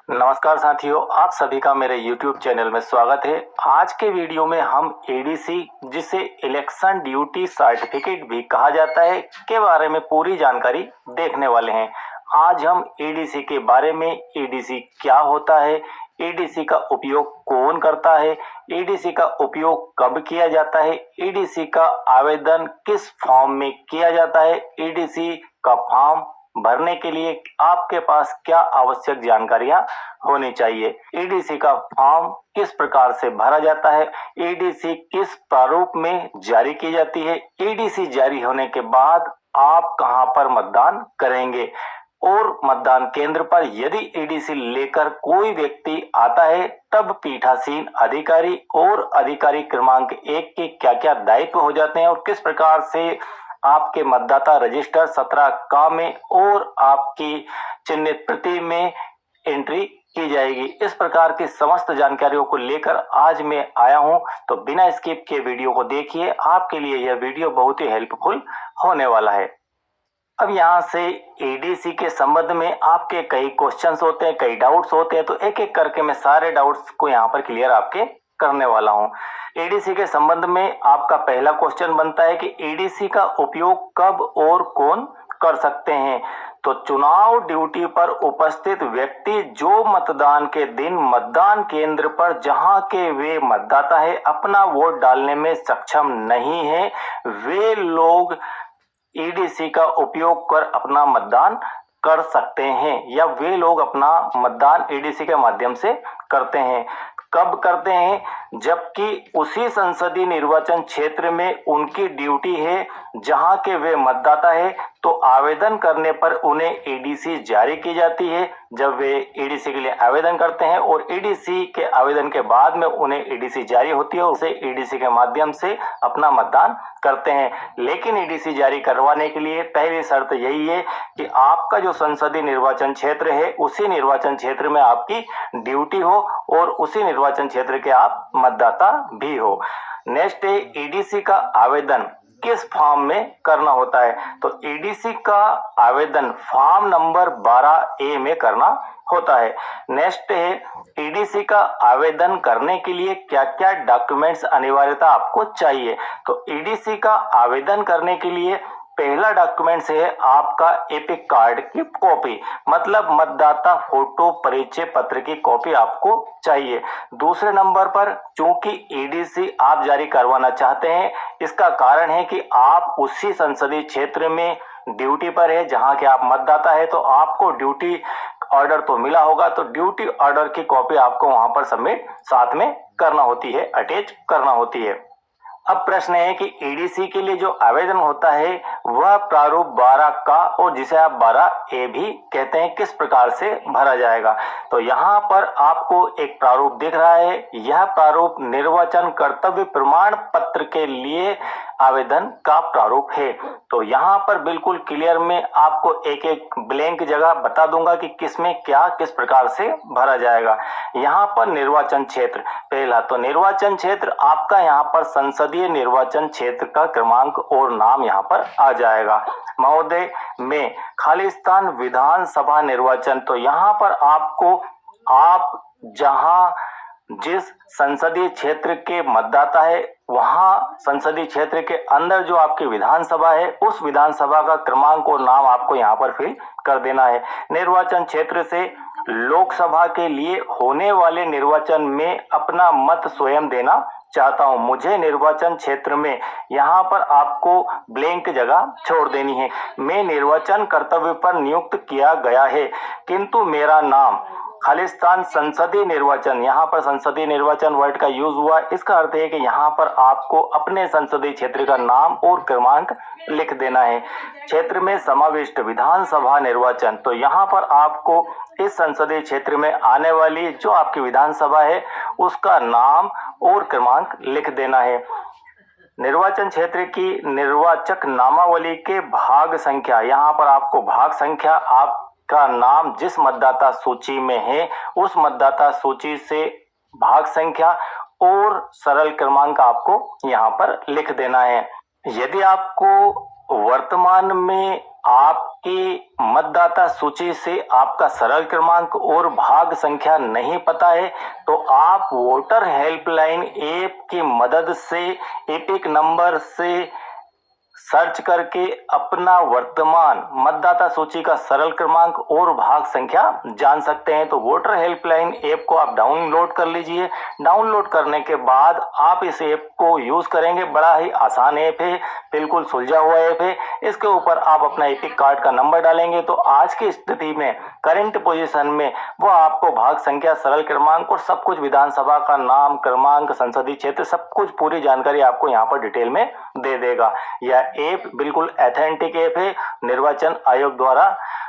नमस्कार साथियों, आप सभी का मेरे YouTube चैनल में स्वागत है। आज के वीडियो में हम एडीसी, जिसे इलेक्शन ड्यूटी सर्टिफिकेट भी कहा जाता है, के बारे में पूरी जानकारी देखने वाले हैं। आज हम एडीसी के बारे में, एडीसी क्या होता है, एडीसी का उपयोग कौन करता है, एडीसी का उपयोग कब किया जाता है, एडीसी का आवेदन किस फॉर्म में किया जाता है, एडीसी का फॉर्म भरने के लिए आपके पास क्या आवश्यक जानकारियां होनी चाहिए, एडीसी का फॉर्म किस प्रकार से भरा जाता है, एडीसी किस प्रारूप में जारी की जाती है, एडीसी जारी होने के बाद आप कहां पर मतदान करेंगे और मतदान केंद्र पर यदि एडीसी लेकर कोई व्यक्ति आता है तब पीठासीन अधिकारी और अधिकारी क्रमांक 1 के क्या क्या दायित्व हो जाते हैं और किस प्रकार से आपके मतदाता रजिस्टर 17 में और आपकी चिन्हित प्रति में एंट्री की जाएगी। इस प्रकार की समस्त जानकारियों को लेकर आज मैं आया हूं, तो बिना स्किप के वीडियो को देखिए। आपके लिए यह वीडियो बहुत ही हेल्पफुल होने वाला है। अब यहाँ से एडीसी के संबंध में आपके कई क्वेश्चंस होते हैं, कई डाउट्स होते हैं, तो एक एक करके मैं सारे डाउट्स को यहाँ पर क्लियर आपके करने वाला हूँ। एडीसी के संबंध में आपका पहला क्वेश्चन बनता है कि एडीसी का उपयोग कब और कौन कर सकते हैं। तो चुनाव ड्यूटी पर उपस्थित व्यक्ति जो मतदान के दिन मतदान केंद्र पर जहां के वे मतदाता है अपना वोट डालने में सक्षम नहीं है, वे लोग ईडीसी का उपयोग कर अपना मतदान कर सकते हैं या वे लोग अपना मतदान ईडीसी के माध्यम से करते हैं। कब करते हैं? जबकि उसी संसदीय निर्वाचन क्षेत्र में उनकी ड्यूटी है जहां के वे मतदाता है, तो आवेदन करने पर उन्हें एडीसी जारी की जाती है। जब वे एडीसी के लिए आवेदन करते हैं और एडीसी के आवेदन के बाद में उन्हें एडीसी जारी होती है, उसे एडीसी के माध्यम से अपना मतदान करते हैं। लेकिन एडीसी जारी करवाने के लिए पहली शर्त यही है कि आपका जो संसदीय निर्वाचन क्षेत्र है उसी निर्वाचन क्षेत्र में आपकी ड्यूटी हो और उसी निर्वाचन क्षेत्र के आप मतदाता भी हो। नेक्स्ट है ईडीसी का आवेदन किस फॉर्म में करना होता है। तो ईडीसी का आवेदन फॉर्म नंबर 12A में करना होता है। नेक्स्ट है ईडीसी का आवेदन करने के लिए क्या क्या डॉक्यूमेंट्स अनिवार्यता आपको चाहिए। तो ईडीसी का आवेदन करने के लिए पहला डॉक्यूमेंट्स है आपका एपिक कार्ड की कॉपी, मतलब मतदाता फोटो परिचय पत्र की कॉपी आपको चाहिए। दूसरे नंबर पर चूंकि ईडीसी आप जारी करवाना चाहते हैं, इसका कारण है कि आप उसी संसदीय क्षेत्र में ड्यूटी पर है जहां के आप मतदाता है, तो आपको ड्यूटी ऑर्डर तो मिला होगा, तो ड्यूटी ऑर्डर की कॉपी आपको वहां पर सबमिट साथ में करना होती है, अटैच करना होती है। अब प्रश्न है कि ईडीसी के लिए जो आवेदन होता है वह प्रारूप 12 का, और जिसे आप 12A भी कहते हैं, किस प्रकार से भरा जाएगा। तो यहाँ पर आपको एक प्रारूप दिख रहा है। यह प्रारूप निर्वाचन कर्तव्य प्रमाण पत्र के लिए आवेदन का प्रारूप है। तो यहाँ पर बिल्कुल क्लियर में आपको एक एक ब्लैंक जगह बता दूंगा कि किसमें क्या किस प्रकार से भरा जाएगा। यहाँ पर निर्वाचन क्षेत्र पहला, तो निर्वाचन क्षेत्र आपका यहाँ पर संसदीय निर्वाचन क्षेत्र का क्रमांक और नाम यहाँ पर आ जाएगा। महोदय में खालिस्तान विधानसभा निर्वाचन, तो यहाँ पर आपको आप जहां जिस संसदीय क्षेत्र के मतदाता है वहां संसदीय क्षेत्र के अंदर जो आपकी विधानसभा है उस विधानसभा का क्रमांक और नाम आपको यहाँ पर फिल कर देना है। निर्वाचन क्षेत्र से लोकसभा के लिए होने वाले निर्वाचन में अपना मत स्वयं देना चाहता हूं, मुझे निर्वाचन क्षेत्र में, यहाँ पर आपको ब्लैंक जगह छोड़ देनी है। मैं निर्वाचन कर्तव्य पर नियुक्त किया गया है किंतु मेरा नाम खालिस्तान संसदीय निर्वाचन, यहाँ पर संसदीय निर्वाचन वर्ड का यूज हुआ, इसका अर्थ है कि यहाँ पर आपको अपने संसदीय क्षेत्र का नाम और क्रमांक लिख देना है। क्षेत्र में समाविष्ट विधानसभा निर्वाचन, तो यहाँ पर आपको इस संसदीय क्षेत्र में आने वाली जो आपकी विधानसभा है उसका नाम और क्रमांक लिख देना है। निर्वाचन क्षेत्र की निर्वाचक नामावली के भाग संख्या, यहाँ पर आपको भाग संख्या, आपका नाम जिस मतदाता सूची में है उस मतदाता सूची से भाग संख्या और सरल क्रमांक आपको यहाँ पर लिख देना है। यदि आपको वर्तमान में आप कि मतदाता सूची से आपका सरल क्रमांक और भाग संख्या नहीं पता है तो आप वोटर हेल्पलाइन ऐप की मदद से एपिक नंबर से सर्च करके अपना वर्तमान मतदाता सूची का सरल क्रमांक और भाग संख्या जान सकते हैं। तो वोटर हेल्पलाइन ऐप को आप डाउनलोड कर लीजिए। डाउनलोड करने के बाद आप इस ऐप को यूज करेंगे। बड़ा ही आसान ऐप है, बिल्कुल सुलझा हुआ ऐप है। इसके ऊपर आप अपना एपिक कार्ड का नंबर डालेंगे तो आज की स्थिति में करंट पोजीशन में वो आपको भाग संख्या, सरल क्रमांक और सब कुछ, विधानसभा का नाम, क्रमांक, संसदीय क्षेत्र, सब कुछ पूरी जानकारी आपको यहाँ पर डिटेल में दे देगा। यह ऐप बिल्कुल ऑथेंटिक ऐप है, निर्वाचन आयोग द्वारा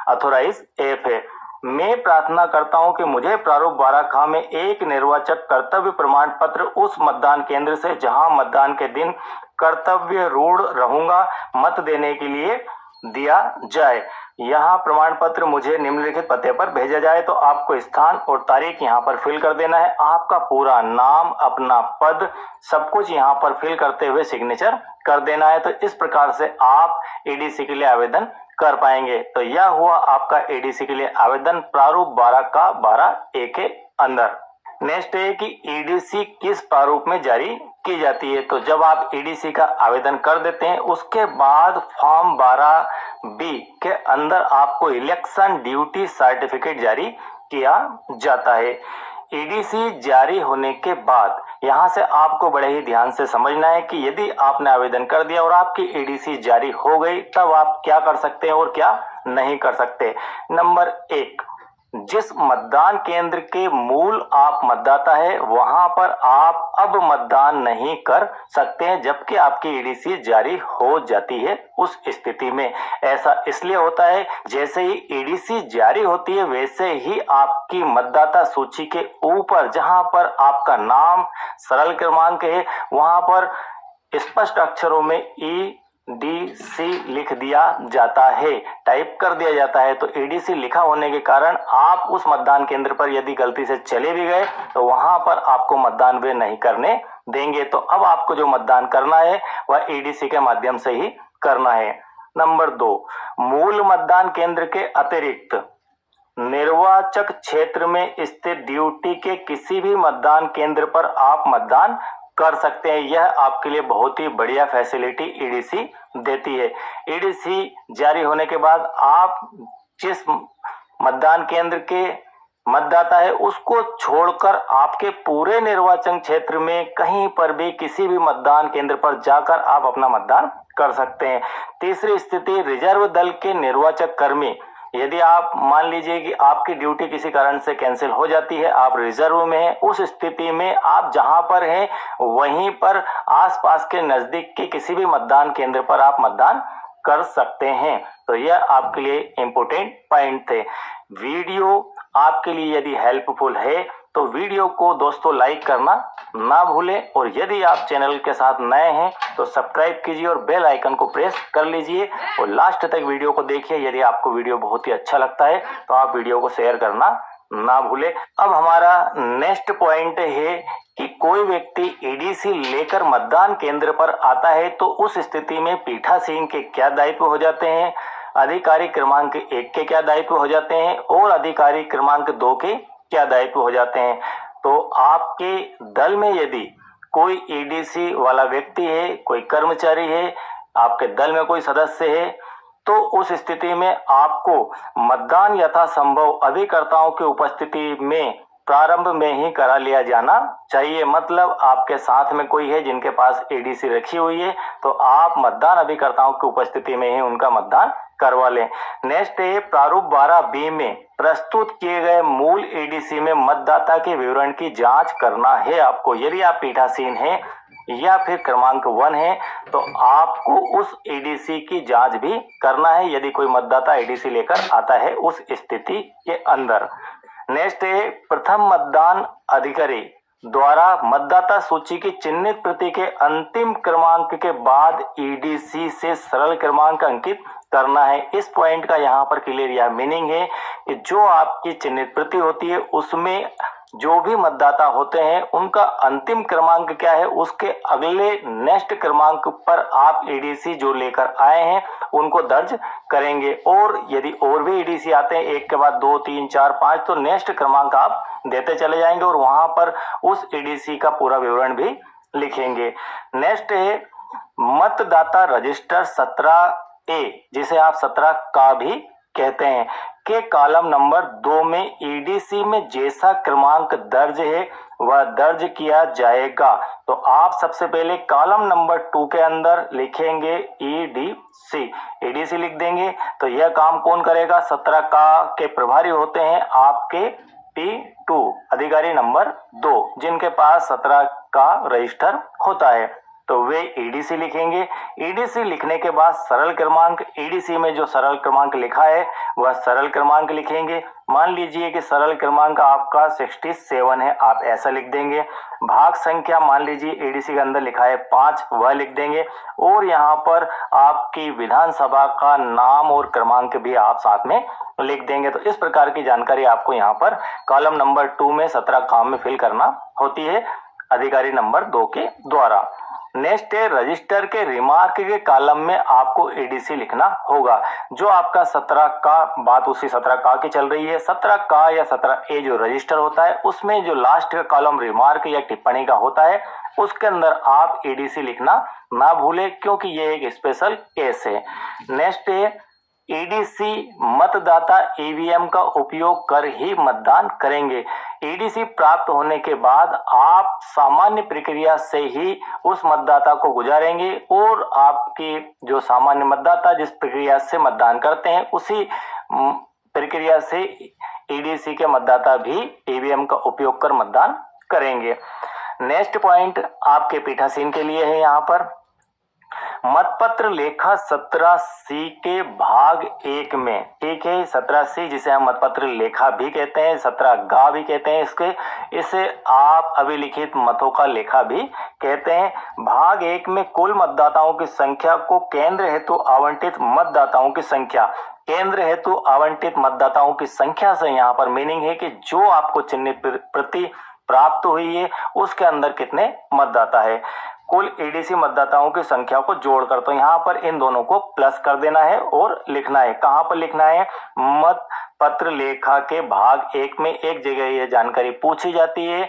ऑथोराइज ऐप है। मैं प्रार्थना करता हूं कि मुझे प्रारूप 12 में एक निर्वाचक कर्तव्य प्रमाण पत्र उस मतदान केंद्र से जहां मतदान के दिन कर्तव्य रूढ़ रहूंगा मत देने के लिए दिया जाए। यहाँ प्रमाण पत्र मुझे निम्नलिखित पते पर भेजा जाए। तो आपको स्थान और तारीख यहाँ पर फिल कर देना है। आपका पूरा नाम, अपना पद, सब कुछ यहाँ पर फिल करते हुए सिग्नेचर कर देना है। तो इस प्रकार से आप एडीसी के लिए आवेदन कर पाएंगे। तो यह हुआ आपका एडीसी के लिए आवेदन प्रारूप 12 का 12A के अंदर। नेक्स्ट है कि ईडीसी किस प्रारूप में जारी की जाती है। तो जब आप ईडीसी का आवेदन कर देते हैं उसके बाद फॉर्म 12B के अंदर आपको इलेक्शन ड्यूटी सर्टिफिकेट जारी किया जाता है। ईडीसी जारी होने के बाद यहाँ से आपको बड़े ही ध्यान से समझना है कि यदि आपने आवेदन कर दिया और आपकी ईडीसी जारी हो गई तब आप क्या कर सकते हैं और क्या नहीं कर सकते। नंबर 1, जिस मतदान केंद्र के मूल आप मतदाता है वहां पर आप अब मतदान नहीं कर सकते हैं जबकि आपकी ईडीसी जारी हो जाती है। उस स्थिति में ऐसा इसलिए होता है जैसे ही ईडीसी जारी होती है वैसे ही आपकी मतदाता सूची के ऊपर जहां पर आपका नाम, सरल क्रमांक है वहां पर स्पष्ट अक्षरों में ईडीसी लिख दिया जाता है, टाइप कर दिया जाता है। तो ईडीसी लिखा होने के कारण आप उस मतदान केंद्र पर यदि गलती से चले भी गए तो वहां पर आपको मतदान वे नहीं करने देंगे। तो अब आपको जो मतदान करना है वह ईडीसी के माध्यम से ही करना है। नंबर 2, मूल मतदान केंद्र के अतिरिक्त निर्वाचक क्षेत्र में स्थित ड्यूटी के किसी भी मतदान केंद्र पर आप मतदान कर सकते हैं। यह आपके लिए बहुत ही बढ़िया फैसिलिटी ईडीसी देती है। ईडीसी जारी होने के बाद आप जिस मतदान केंद्र के मतदाता है उसको छोड़कर आपके पूरे निर्वाचन क्षेत्र में कहीं पर भी किसी भी मतदान केंद्र पर जाकर आप अपना मतदान कर सकते हैं। तीसरी स्थिति, रिजर्व दल के निर्वाचक कर्मी, यदि आप मान लीजिए कि आपकी ड्यूटी किसी कारण से कैंसिल हो जाती है, आप रिजर्व में हैं, उस स्थिति में आप जहां पर हैं वहीं पर आसपास के नजदीक के किसी भी मतदान केंद्र पर आप मतदान कर सकते हैं। तो यह आपके लिए इंपॉर्टेंट पॉइंट थे। वीडियो आपके लिए यदि हेल्पफुल है तो वीडियो को दोस्तों लाइक करना ना भूलें और यदि आप चैनल के साथ नए हैं तो सब्सक्राइब कीजिए और बेल आइकन को प्रेस कर लीजिए और लास्ट तक वीडियो को देखिए। यदि आपको वीडियो बहुत ही अच्छा लगता है तो आप वीडियो को शेयर करना ना भूलें। अब हमारा नेक्स्ट पॉइंट है कि कोई व्यक्ति ईडीसी लेकर मतदान केंद्र पर आता है तो उस स्थिति में पीठासीन के क्या दायित्व हो जाते हैं, अधिकारी क्रमांक 1 के क्या दायित्व हो जाते हैं और अधिकारी क्रमांक 2 के क्या दायित्व हो जाते हैं। तो आपके दल में यदि कोई ईडीसी वाला व्यक्ति है, कोई कर्मचारी है, आपके दल में कोई सदस्य है तो उस स्थिति में आपको मतदान यथासंभव अभिकर्ताओं की उपस्थिति में प्रारंभ में ही करा लिया जाना चाहिए। मतलब आपके साथ में कोई है जिनके पास ईडीसी रखी हुई है तो आप मतदान अभिकर्ताओं की उपस्थिति में ही उनका मतदान करवा लें। नेक्स्ट है प्रारूप 12B में प्रस्तुत किए गए मूल ईडीसी में मतदाता के विवरण की जांच करना है आपको। यदि आप पीठासीन हैं या फिर क्रमांक 1 है तो आपको उस ईडीसी की जांच भी करना है यदि कोई मतदाता ईडीसी लेकर आता है उस स्थिति के अंदर। नेक्स्ट है प्रथम मतदान अधिकारी द्वारा मतदाता सूची की चिन्हित प्रति के अंतिम क्रमांक के बाद ईडीसी से सरल क्रमांक अंकित करना है। इस पॉइंट का यहाँ पर क्लियर यह मीनिंग है कि जो आपकी चिन्हित प्रति होती है उसमें जो भी मतदाता होते हैं उनका अंतिम क्रमांक क्या है, उसके अगले नेक्स्ट क्रमांक पर आप एडीसी जो लेकर आए हैं उनको दर्ज करेंगे। और यदि और भी एडीसी आते हैं, एक के बाद 2, 3, 4, 5, तो नेक्स्ट क्रमांक आप देते चले जाएंगे और वहां पर उस एडीसी का पूरा विवरण भी लिखेंगे। नेक्स्ट है मतदाता रजिस्टर 17A, जिसे आप 17 का भी कहते हैं, के कॉलम नंबर 2 में ईडीसी में जैसा क्रमांक दर्ज है वह दर्ज किया जाएगा। तो आप सबसे पहले कॉलम नंबर 2 के अंदर लिखेंगे ईडीसी, ईडीसी लिख देंगे। तो यह काम कौन करेगा, 17 का के प्रभारी होते हैं आपके P2 अधिकारी नंबर 2, जिनके पास 17 का रजिस्टर होता है। तो वे ईडीसी लिखेंगे। ईडीसी लिखने के बाद सरल क्रमांक, ईडीसी में जो सरल क्रमांक लिखा है वह सरल क्रमांक लिखेंगे। मान लीजिए कि सरल क्रमांक आपका 67 है, आप ऐसा लिख देंगे। भाग संख्या मान लीजिए ईडीसी के अंदर लिखा है 5, वह लिख देंगे। और यहाँ पर आपकी विधानसभा का नाम और क्रमांक भी आप साथ में लिख देंगे। तो इस प्रकार की जानकारी आपको यहाँ पर कॉलम नंबर 2 में 17 काम में फिल करना होती है अधिकारी नंबर 2 के द्वारा। नेक्स्ट है रजिस्टर के रिमार्क के कॉलम में आपको एडीसी लिखना होगा। जो आपका 17 का, बात उसी 17 का की चल रही है, 17 का या 17A जो रजिस्टर होता है उसमें जो लास्ट का कॉलम रिमार्क या टिप्पणी का होता है उसके अंदर आप एडीसी लिखना ना भूले, क्योंकि ये एक स्पेशल केस है। नेक्स्ट है ईडीसी मतदाता ईवीएम का उपयोग कर ही मतदान करेंगे। ईडीसी प्राप्त होने के बाद आप सामान्य प्रक्रिया से ही उस मतदाता को गुजारेंगे और आपके जो सामान्य मतदाता जिस प्रक्रिया से मतदान करते हैं उसी प्रक्रिया से ईडीसी के मतदाता भी ईवीएम का उपयोग कर मतदान करेंगे। नेक्स्ट पॉइंट आपके पीठासीन के लिए है। यहाँ पर मतपत्र लेखा 17C के भाग 1 में, ठीक है, 17C जिसे हम मतपत्र लेखा भी कहते हैं, 17गा भी कहते हैं इसे आप अभिलिखित मतों का लेखा भी कहते हैं। भाग 1 में कुल मतदाताओं की संख्या को केंद्र हेतु आवंटित मतदाताओं की संख्या, केंद्र हेतु आवंटित मतदाताओं की संख्या से यहाँ पर मीनिंग है कि जो आपको चिन्हित प्रति प्राप्त हुई है उसके अंदर कितने मतदाता है, कुल एडीसी मतदाताओं की संख्या को जोड़कर। तो यहाँ पर इन दोनों को प्लस कर देना है और लिखना है। कहाँ पर लिखना है, मत पत्र लेखा के भाग 1 में एक जगह यह जानकारी पूछी जाती है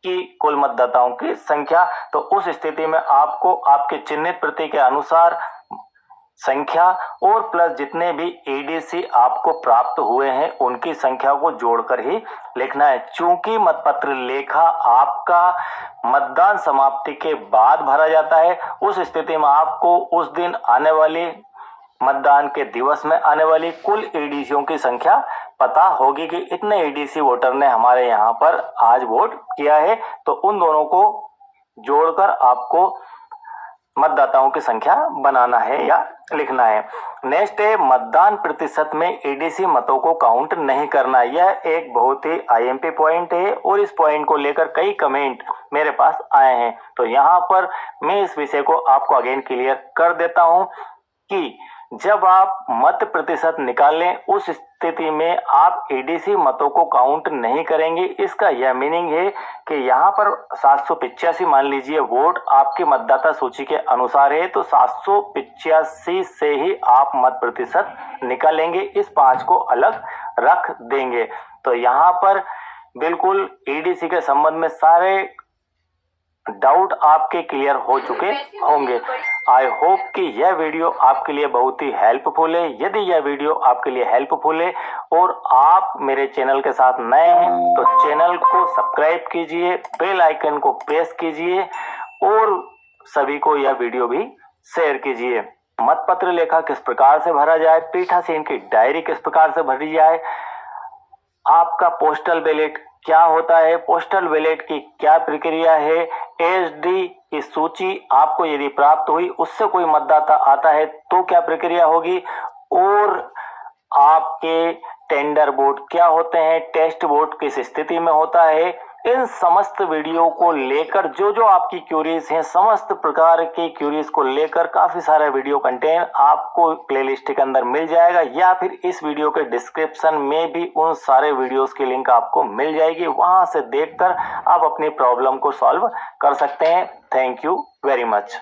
कि कुल मतदाताओं की संख्या, तो उस स्थिति में आपको आपके चिन्हित प्रति के अनुसार संख्या और प्लस जितने भी एडीसी आपको प्राप्त हुए हैं उनकी संख्या को जोड़कर ही लिखना है। चूंकि मतपत्र लेखा आपका मतदान समाप्ति के बाद भरा जाता है, उस स्थिति में आपको उस दिन आने वाली मतदान के दिवस में आने वाली कुल एडीसीओं की संख्या पता होगी कि इतने एडीसी वोटर ने हमारे यहाँ पर आज वोट किया है, तो उन दोनों को जोड़कर आपको मतदाताओं की संख्या बनाना है या लिखना है। नेक्स्ट है मतदान प्रतिशत में एडीसी मतों को काउंट नहीं करना। यह एक बहुत ही आईएमपी पॉइंट है और इस पॉइंट को लेकर कई कमेंट मेरे पास आए हैं। तो यहाँ पर मैं इस विषय को आपको अगेन क्लियर कर देता हूँ कि जब आप मत प्रतिशत निकालें उस स्थिति में आप एडीसी मतों को काउंट नहीं करेंगे। इसका यह मीनिंग है कि यहाँ पर 785 मान लीजिए वोट आपकी मतदाता सूची के अनुसार है, तो 785 से ही आप मत प्रतिशत निकालेंगे, इस 5 को अलग रख देंगे। तो यहाँ पर बिल्कुल एडीसी के संबंध में सारे डाउट आपके क्लियर हो चुके होंगे। आई होप कि यह वीडियो आपके लिए बहुत ही हेल्पफुल है। यदि यह वीडियो आपके लिए हेल्पफुल है और आप मेरे चैनल के साथ नए हैं तो चैनल को सब्सक्राइब कीजिए, बेल आइकन को प्रेस कीजिए और सभी को यह वीडियो भी शेयर कीजिए। मतपत्र लेखा किस प्रकार से भरा जाए, पीठासीन की डायरी किस प्रकार से भरी जाए, आपका पोस्टल बैलेट क्या होता है, पोस्टल बैलेट की क्या प्रक्रिया है, एसडी की सूची आपको यदि प्राप्त हुई उससे कोई मतदाता आता है तो क्या प्रक्रिया होगी, और आपके टेंडर वोट क्या होते हैं, टेस्ट वोट किस स्थिति में होता है, इन समस्त वीडियो को लेकर जो आपकी क्यूरीज हैं, समस्त प्रकार के क्यूरीज को लेकर काफी सारा वीडियो कंटेंट आपको प्लेलिस्ट के अंदर मिल जाएगा, या फिर इस वीडियो के डिस्क्रिप्शन में भी उन सारे वीडियोस की लिंक आपको मिल जाएगी। वहां से देखकर आप अपनी प्रॉब्लम को सॉल्व कर सकते हैं। Thank you very much.